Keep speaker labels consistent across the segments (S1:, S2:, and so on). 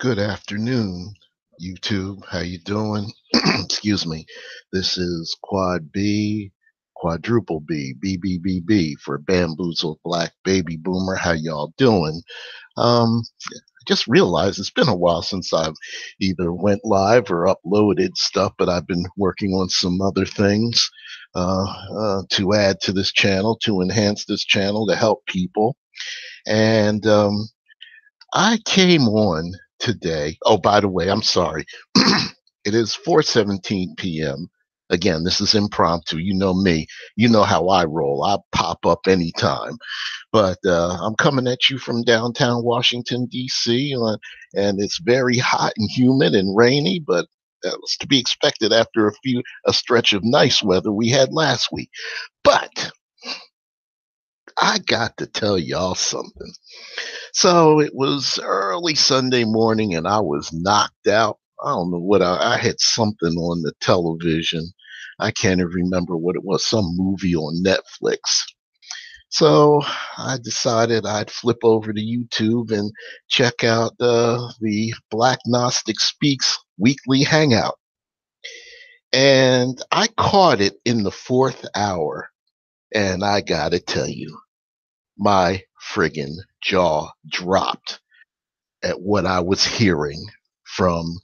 S1: Good afternoon, YouTube. How you doing? Excuse me. This is Quad B, Quadruple B, BBBB for Bamboozled Black Baby Boomer. How y'all doing? I just realized it's been a while since I've either went live or uploaded stuff, but I've been working on some other things to add to this channel, to enhance this channel, to help people. And I came on today. Oh, by the way, I'm sorry. It is 4:17 p.m. Again, this is impromptu. You know me. You know how I roll. I pop up anytime. But I'm coming at you from downtown Washington, D.C., and it's very hot and humid and rainy, but that was to be expected after a stretch of nice weather we had last week. But I got to tell y'all something. So it was early Sunday morning and I was knocked out. I don't know what I had something on the television. I can't even remember what it was, some movie on Netflix. So I decided I'd flip over to YouTube and check out the Black Gnostic Speaks weekly hangout. And I caught it in the fourth hour. And I got to tell you, my friggin' jaw dropped at what I was hearing from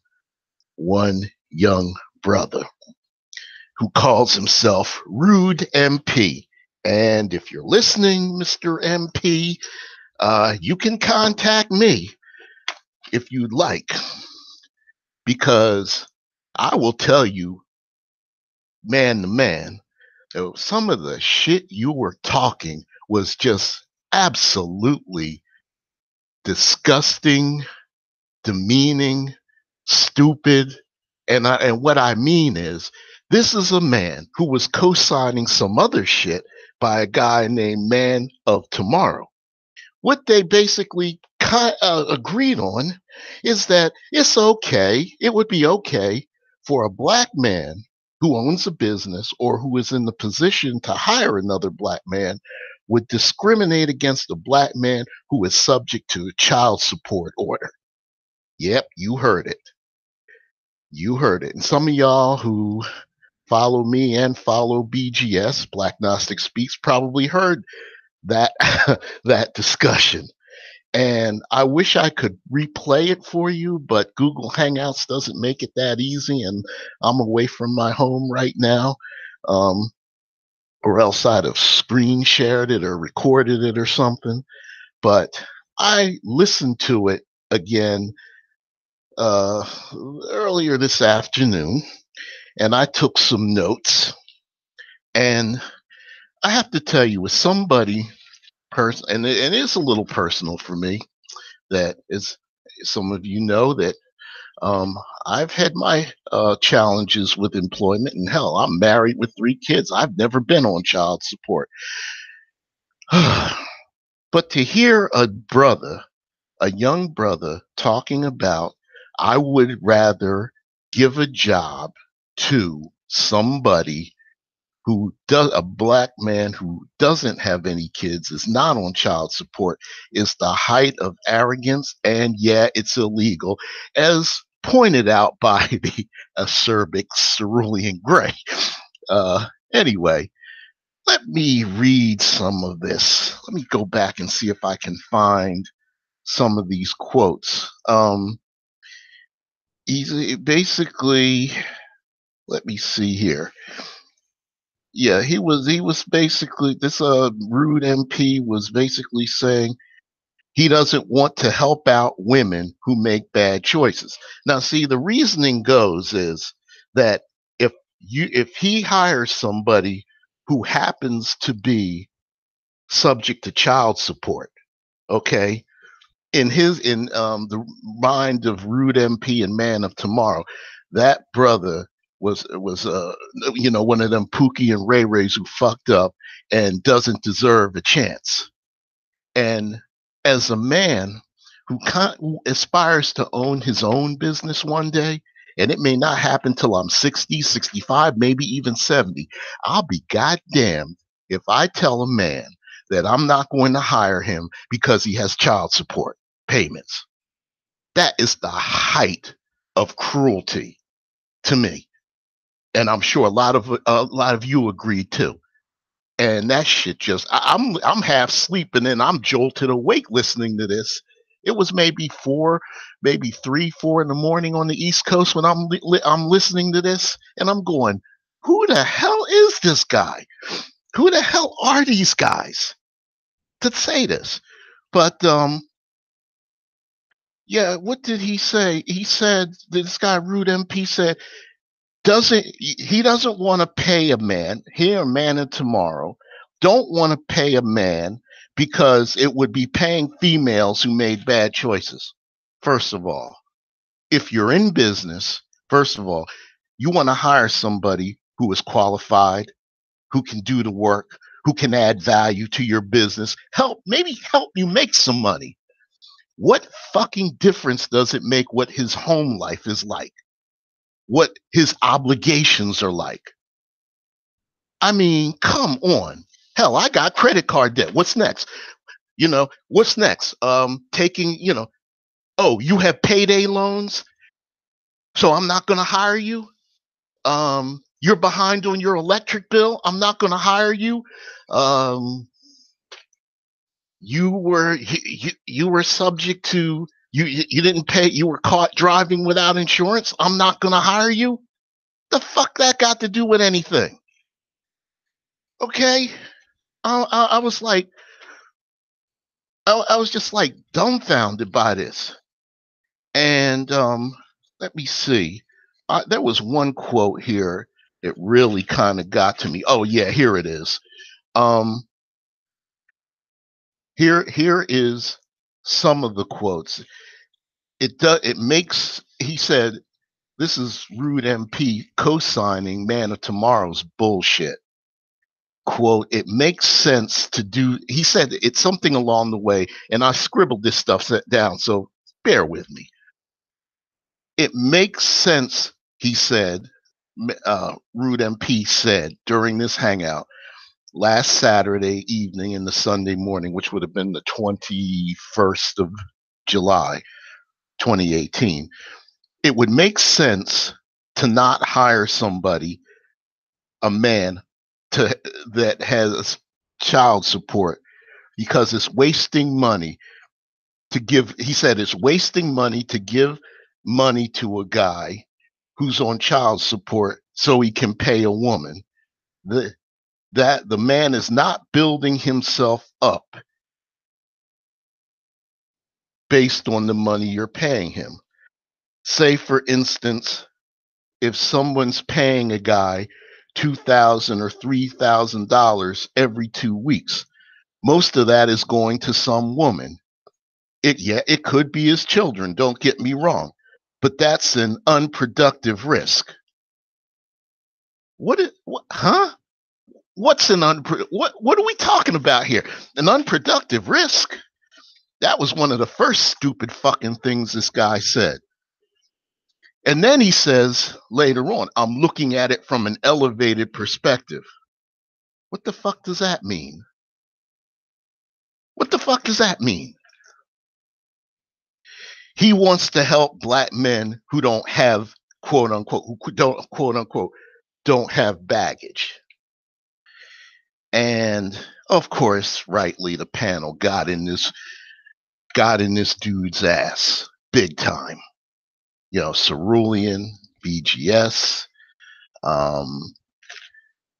S1: one young brother who calls himself Rude MP. And if you're listening, Mr. MP, you can contact me if you'd like, because I will tell you, man to man, some of the shit you were talking was just absolutely disgusting, demeaning, stupid. And what I mean is, this is a man who was co-signing some other shit by a guy named Man of Tomorrow. What they basically agreed on is that it's okay, it would be okay for a black man who owns a business or who is in the position to hire another black man would discriminate against a black man who is subject to a child support order. Yep, you heard it. You heard it. And some of y'all who follow me and follow BGS, Black Gnostic Speaks, probably heard that that discussion. And I wish I could replay it for you, but Google Hangouts doesn't make it that easy, and I'm away from my home right now. Um, or else I'd have screen shared it or recorded it or something. But I listened to it again uh, earlier this afternoon, and I took some notes. And I have to tell you, with somebody and it is a little personal for me, that is, some of you know that um, I've had my challenges with employment, and hell, I'm married with 3 kids. I've never been on child support. But to hear a young brother, talking about, I would rather give a job to somebody who does, a black man who doesn't have any kids, is not on child support, is the height of arrogance. And yeah, it's illegal, as pointed out by the acerbic cerulean gray. Anyway, let me read some of this. Let me go back and see if I can find some of these quotes. Basically, let me see here. Yeah, he was basically, this Rude MP was basically saying he doesn't want to help out women who make bad choices. Now, see, the reasoning goes is that if he hires somebody who happens to be subject to child support, okay, in the mind of Rude MP and Man of Tomorrow, that brother was one of them Pookie and Ray Rays who fucked up and doesn't deserve a chance. And as a man who aspires to own his own business one day, and it may not happen till I'm 60, 65, maybe even 70, I'll be goddamned if I tell a man that I'm not going to hire him because he has child support payments. That is the height of cruelty to me, and I'm sure a lot of you agree too. And that shit just I'm half sleeping and I'm jolted awake listening to this. It was maybe 4, maybe 3, 4 in the morning on the East Coast when I'm listening to this, and I'm going, "Who the hell is this guy? Who the hell are these guys to say this?" But yeah, what did he say? He said this guy Rude MP said doesn't he doesn't want to pay a man here, man, and tomorrow. Don't want to pay a man because it would be paying females who made bad choices. First of all, if you're in business, first of all, you want to hire somebody who is qualified, who can do the work, who can add value to your business, maybe help you make some money. What fucking difference does it make what his home life is like? What his obligations are like? I mean, come on. Hell, I got credit card debt. What's next? What's next? Taking, oh, you have payday loans, so I'm not going to hire you. You're behind on your electric bill. I'm not going to hire you. Um, you were subject to you didn't pay. You were caught driving without insurance. I'm not going to hire you. The fuck that got to do with anything? Okay, I was like, I was just like dumbfounded by this. And let me see. There was one quote here that really kind of got to me. Oh yeah, here it is. Um, here is some of the quotes. It makes, he said, this is Rude MP co-signing Man of Tomorrow's bullshit. Quote, it makes sense to do, he said it's something along the way, and I scribbled this stuff down, so bear with me. It makes sense, he said, Rude MP said during this hangout last Saturday evening and the Sunday morning, which would have been the 21st of July, 2018. It would make sense to not hire somebody, a man, that has child support, because it's wasting money to give. He said it's wasting money to give money to a guy who's on child support so he can pay a woman. That the man is not building himself up based on the money you're paying him. Say, for instance, if someone's paying a guy $2,000 or $3,000 every 2 weeks, most of that is going to some woman. It could be his children. Don't get me wrong, but that's an unproductive risk. Huh? What's an what are we talking about here? An unproductive risk? That was one of the first stupid fucking things this guy said. And then he says later on, I'm looking at it from an elevated perspective. What the fuck does that mean? What the fuck does that mean? He wants to help black men who don't have, quote unquote, who don't, quote unquote, don't have baggage. And of course, rightly, the panel got in this dude's ass big time. Cerulean, BGS,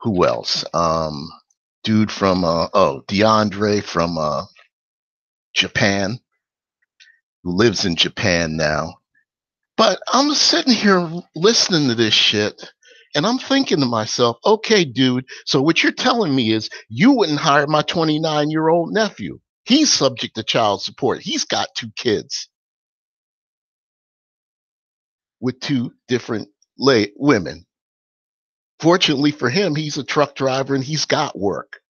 S1: who else? Dude from DeAndre from Japan, who lives in Japan now. But I'm sitting here listening to this shit, and I'm thinking to myself, okay, dude, so what you're telling me is you wouldn't hire my 29-year-old nephew. He's subject to child support. He's got 2 kids with 2 different women. Fortunately for him, he's a truck driver and he's got work.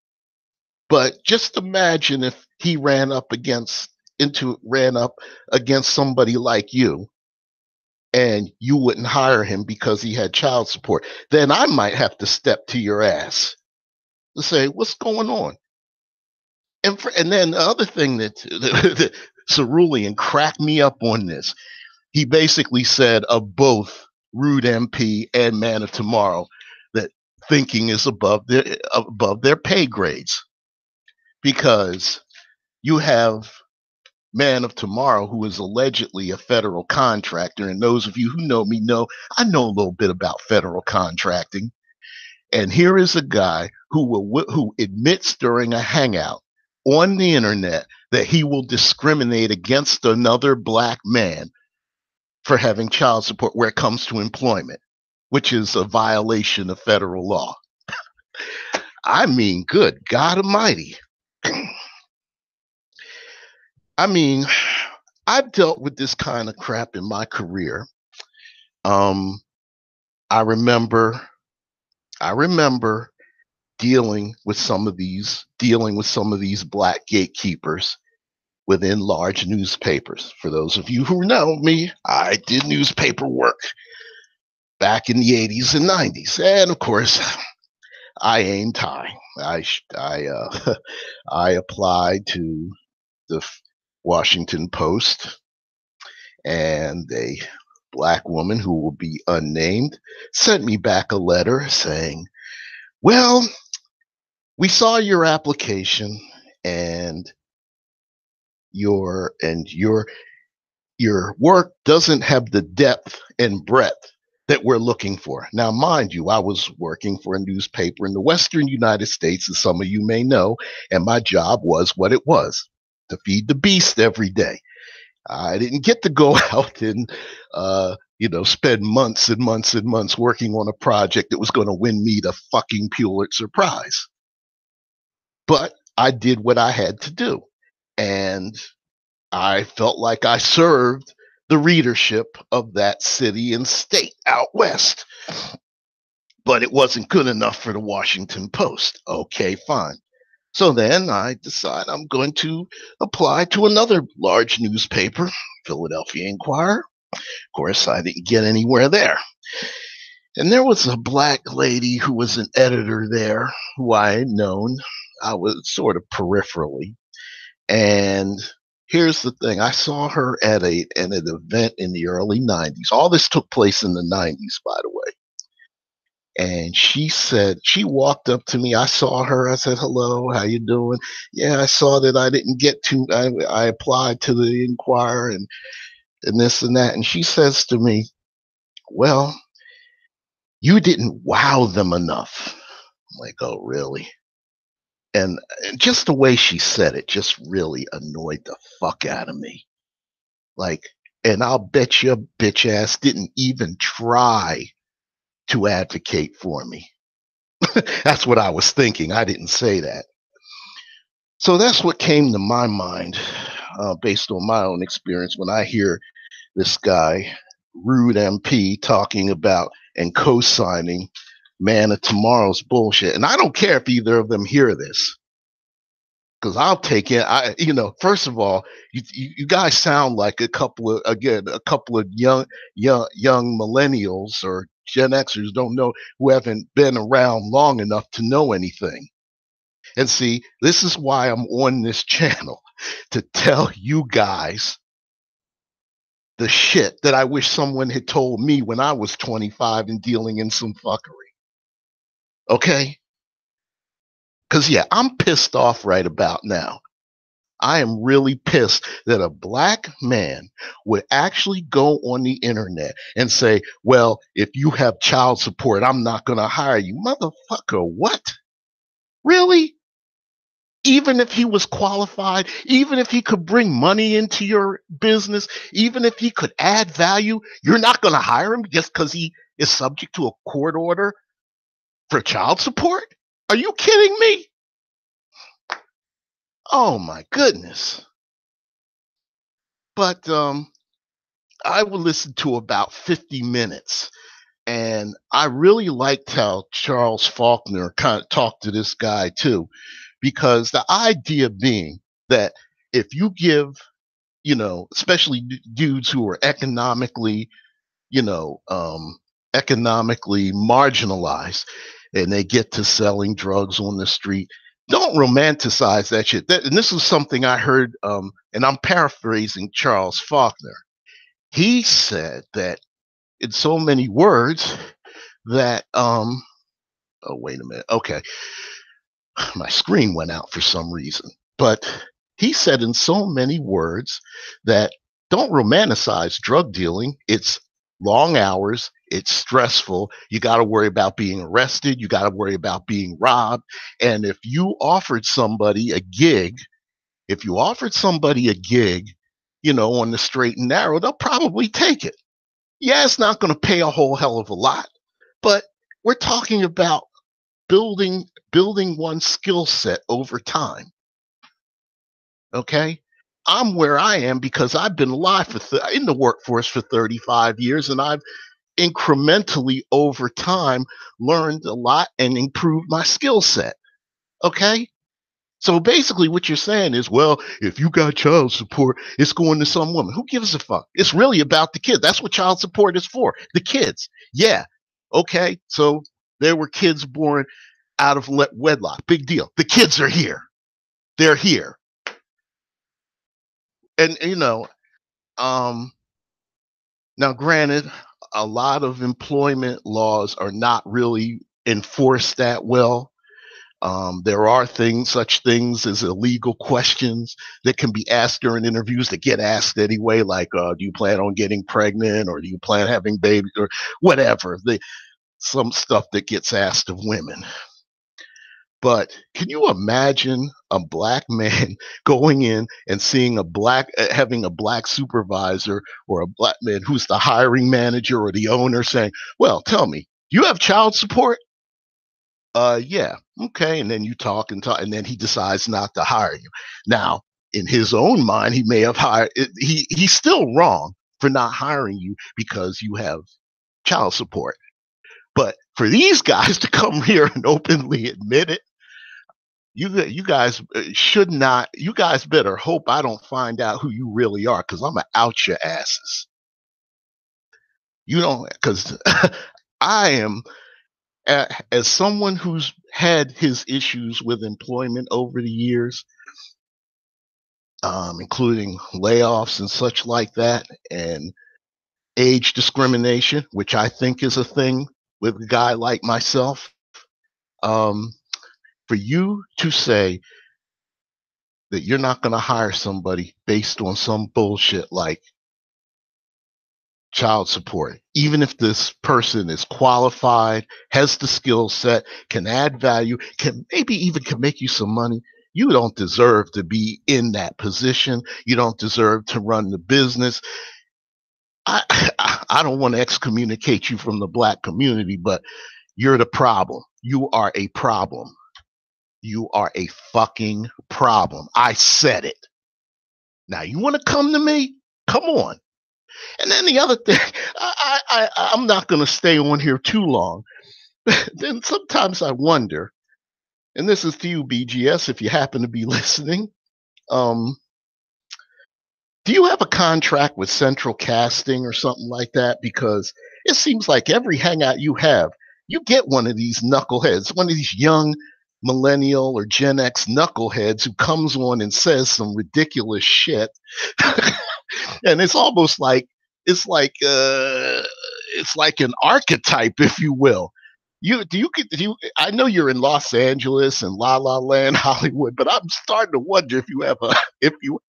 S1: But just imagine if he ran up against somebody like you, and you wouldn't hire him because he had child support. Then I might have to step to your ass to say, what's going on? And then the other thing that Cerulean cracked me up on this. he basically said of both Rude MP and Man of Tomorrow that thinking is above their pay grades, because you have Man of Tomorrow, who is allegedly a federal contractor, and those of you who know me know I know a little bit about federal contracting. And here is a guy who admits during a hangout on the internet that he will discriminate against another black man for having child support where it comes to employment, which is a violation of federal law. I mean, good God Almighty. I mean, I've dealt with this kind of crap in my career. Um, I remember dealing with some of these black gatekeepers within large newspapers. For those of you who know me, I did newspaper work back in the 80s and 90s. And of course, I aimed high. I applied to the Washington Post, and a black woman who will be unnamed sent me back a letter saying, well, we saw your application, and your work doesn't have the depth and breadth that we're looking for. Now, mind you, I was working for a newspaper in the Western United States, as some of you may know, and my job was what it was, to feed the beast every day. I didn't get to go out and, spend months and months and months working on a project that was going to win me the fucking Pulitzer Prize. But I did what I had to do. And I felt like I served the readership of that city and state out west. But it wasn't good enough for the Washington Post. Okay, fine. So then I decide I'm going to apply to another large newspaper, Philadelphia Inquirer. Of course, I didn't get anywhere there. And there was a black lady who was an editor there who I had known. I was sort of peripherally. And here's the thing. I saw her at an event in the early 90s. All this took place in the 90s, by the way. And she walked up to me. I saw her. I said, hello, how you doing? Yeah, I saw that I didn't get to, I applied to the Inquirer and this and that. And she says to me, well, you didn't wow them enough. I'm like, oh, really? And just the way she said it just really annoyed the fuck out of me. Like, and I'll bet your bitch ass didn't even try to advocate for me. That's what I was thinking. I didn't say that. So that's what came to my mind based on my own experience when I hear this guy, Rude MP, talking about and co-signing Man of Tomorrow's bullshit. And I don't care if either of them hear this, because I'll take it. First of all, you guys sound like a couple of young millennials or Gen Xers who haven't been around long enough to know anything. And see, this is why I'm on this channel, to tell you guys the shit that I wish someone had told me when I was 25 and dealing in some fuckery. Okay? Because, yeah, I'm pissed off right about now. I am really pissed that a black man would actually go on the internet and say, well, if you have child support, I'm not going to hire you. Motherfucker, what? Really? Even if he was qualified, even if he could bring money into your business, even if he could add value, you're not going to hire him just because he is subject to a court order for child support? Are you kidding me? Oh my goodness. But I would listen to about 50 minutes. And I really liked how Charles Faulkner kind of talked to this guy too, because the idea being that if you give, especially dudes who are economically marginalized, and they get to selling drugs on the street, don't romanticize that shit. And this is something I heard, and I'm paraphrasing Charles Faulkner. He said that in so many words that oh, wait a minute. Okay. My screen went out for some reason. But he said in so many words that don't romanticize drug dealing. It's long hours, it's stressful. You got to worry about being arrested, you got to worry about being robbed. And if you offered somebody a gig, on the straight and narrow, they'll probably take it. Yeah, it's not going to pay a whole hell of a lot, but we're talking about building one's skill set over time. Okay, I'm where I am because I've been alive in the workforce for 35 years, and I've incrementally over time learned a lot and improved my skill set. Okay, so basically what you're saying is, well, if you got child support, it's going to some woman. Who gives a fuck? It's really about the kid. That's what child support is for, the kids. Yeah, okay, so there were kids born out of wedlock. Big deal. The kids are here. They're here. And um now granted, a lot of employment laws are not really enforced that well. There are such things as illegal questions that can be asked during interviews that get asked anyway, like, do you plan on getting pregnant, or do you plan having babies, or whatever. Some stuff that gets asked of women. But can you imagine a black man going in and seeing having a black supervisor or a black man who's the hiring manager or the owner saying, well, tell me, you have child support? Yeah. Okay. And then you talk and talk, and then he decides not to hire you. Now, in his own mind, he may have he's still wrong for not hiring you because you have child support. But for these guys to come here and openly admit it, you guys should not. You guys better hope I don't find out who you really are, because I'm gonna out your asses. You don't, because I am, as someone who's had his issues with employment over the years, including layoffs and such like that, and age discrimination, which I think is a thing with a guy like myself. Um, for you to say that you're not going to hire somebody based on some bullshit like child support, even if this person is qualified, has the skill set, can add value, can maybe even can make you some money. You don't deserve to be in that position. You don't deserve to run the business. I I don't want to excommunicate you from the black community, but you're the problem. You are a problem. You are a fucking problem. I said it. Now you want to come to me? Come on. And then the other thing, I'm not going to stay on here too long. Then sometimes I wonder, and this is to you, BGS, if you happen to be listening. Um, do you have a contract with Central Casting or something like that? Because it seems like every hangout you have, you get one of these knuckleheads, one of these young millennial or Gen X knuckleheads who comes on and says some ridiculous shit. And it's almost like it's like uh it's like an archetype, if you will. I know you're in Los Angeles and La La Land, Hollywood, but I'm starting to wonder if you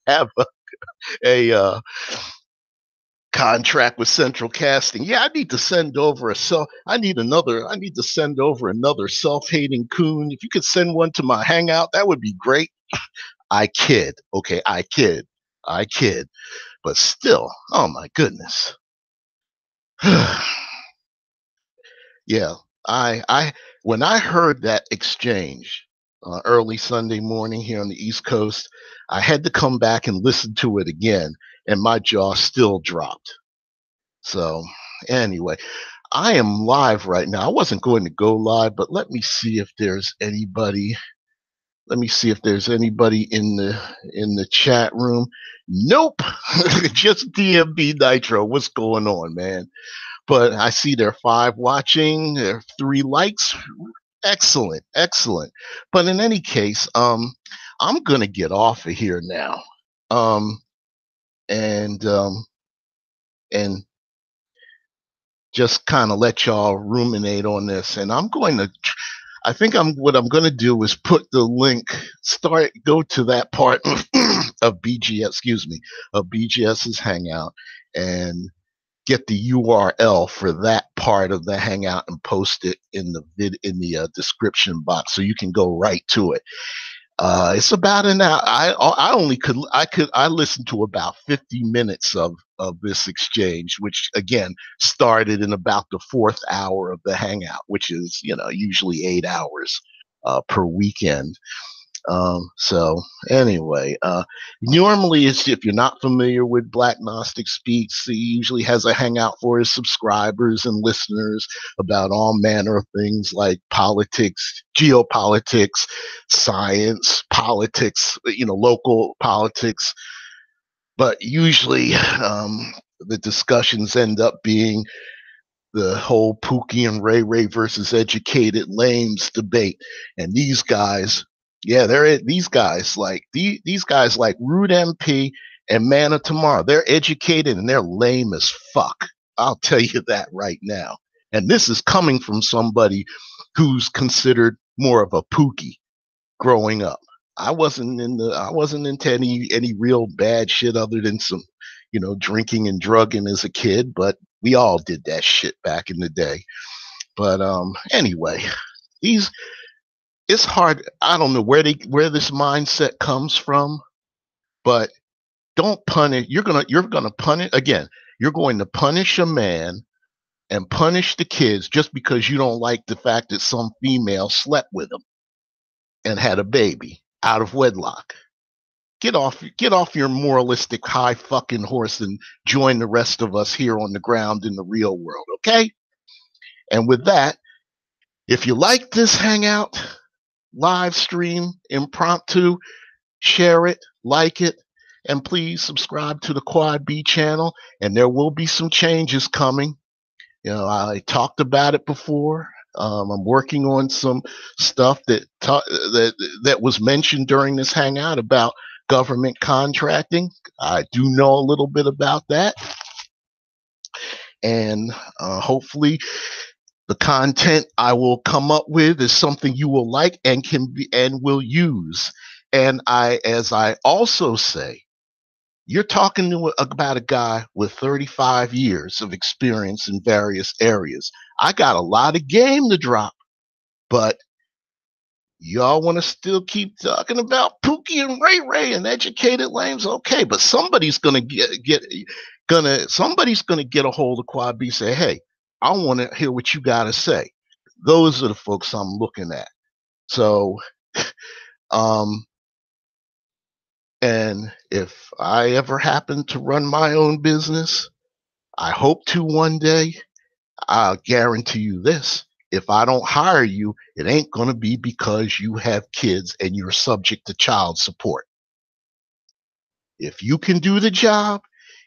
S1: have a contract with Central Casting. Yeah, I need to send over another self-hating coon. If you could send one to my hangout, that would be great. I kid. Okay, I kid. I kid. But still, oh my goodness. Yeah, I when I heard that exchange early Sunday morning here on the East Coast, I had to come back and listen to it again, and my jaw still dropped. So anyway, I am live right now. I wasn't going to go live, but let me see if there's anybody. Let me see if there's anybody in the chat room. Nope, just DMB Nitro. What's going on, man? But I see there are 5 watching, there are 3 likes. Excellent, excellent. But in any case, I'm gonna get off of here now. Um, and and just kind of let y'all ruminate on this. And I think what I'm going to do is put the link, go to that part of BGS's Hangout, and get the URL for that part of the Hangout and post it in the description box so you can go right to it. It's about an hour. I listened to about 50 minutes of this exchange, which again started in about the fourth hour of the Hangout, which is usually 8 hours per weekend. So anyway, normally if you're not familiar with Black Gnostic Speaks, he usually has a hangout for his subscribers and listeners about all manner of things like politics, geopolitics, science, politics, local politics. But usually, the discussions end up being the whole Pookie and Ray Ray versus educated lames debate. And these guys, these guys like Rude MP and Man of Tomorrow. They're educated and they're lame as fuck. I'll tell you that right now. And this is coming from somebody who's considered more of a Pookie growing up. I wasn't into any real bad shit other than some, drinking and drugging as a kid, but we all did that shit back in the day. But anyway, it's hard. I don't know where this mindset comes from, but don't punish. You're gonna punish again. You're going to punish a man and punish the kids just because you don't like the fact that some female slept with him and had a baby out of wedlock. Get off your moralistic high fucking horse and join the rest of us here on the ground in the real world, okay? And with that, if you like this Hangout, live stream, impromptu, share it, like it, and please subscribe to the Quad B channel. And there will be some changes coming. I talked about it before. I'm working on some stuff that was mentioned during this Hangout about government contracting. I do know a little bit about that. And hopefully the content I will come up with is something you will like and will use. And as I also say, you're talking about a guy with 35 years of experience in various areas. I got a lot of game to drop, but y'all want to still keep talking about Pookie and Ray Ray and educated lames? Okay, but somebody's gonna get a hold of Quad B, say, hey, I want to hear what you got to say. Those are the folks I'm looking at. So, and if I ever happen to run my own business, I hope to one day, I'll guarantee you this. If I don't hire you, it ain't going to be because you have kids and you're subject to child support. If you can do the job,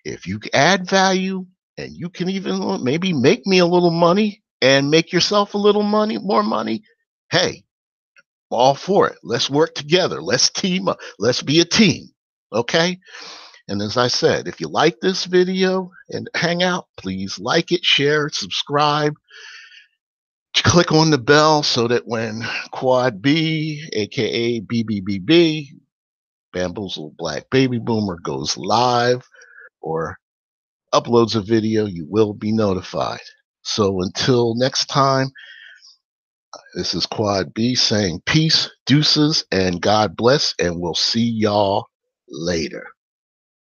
S1: if you add value, and you can even maybe make me a little money and make yourself a little more money, hey, all for it. Let's work together. Let's team up. Let's be a team. Okay? And as I said, if you like this video and Hangout, please like it, share it, subscribe. Click on the bell so that when Quad B, aka BBBB, Bamboozled Black Baby Boomer, goes live or uploads a video, you will be notified. So until next time, this is Quad B saying peace, deuces, and God bless, and we'll see y'all later.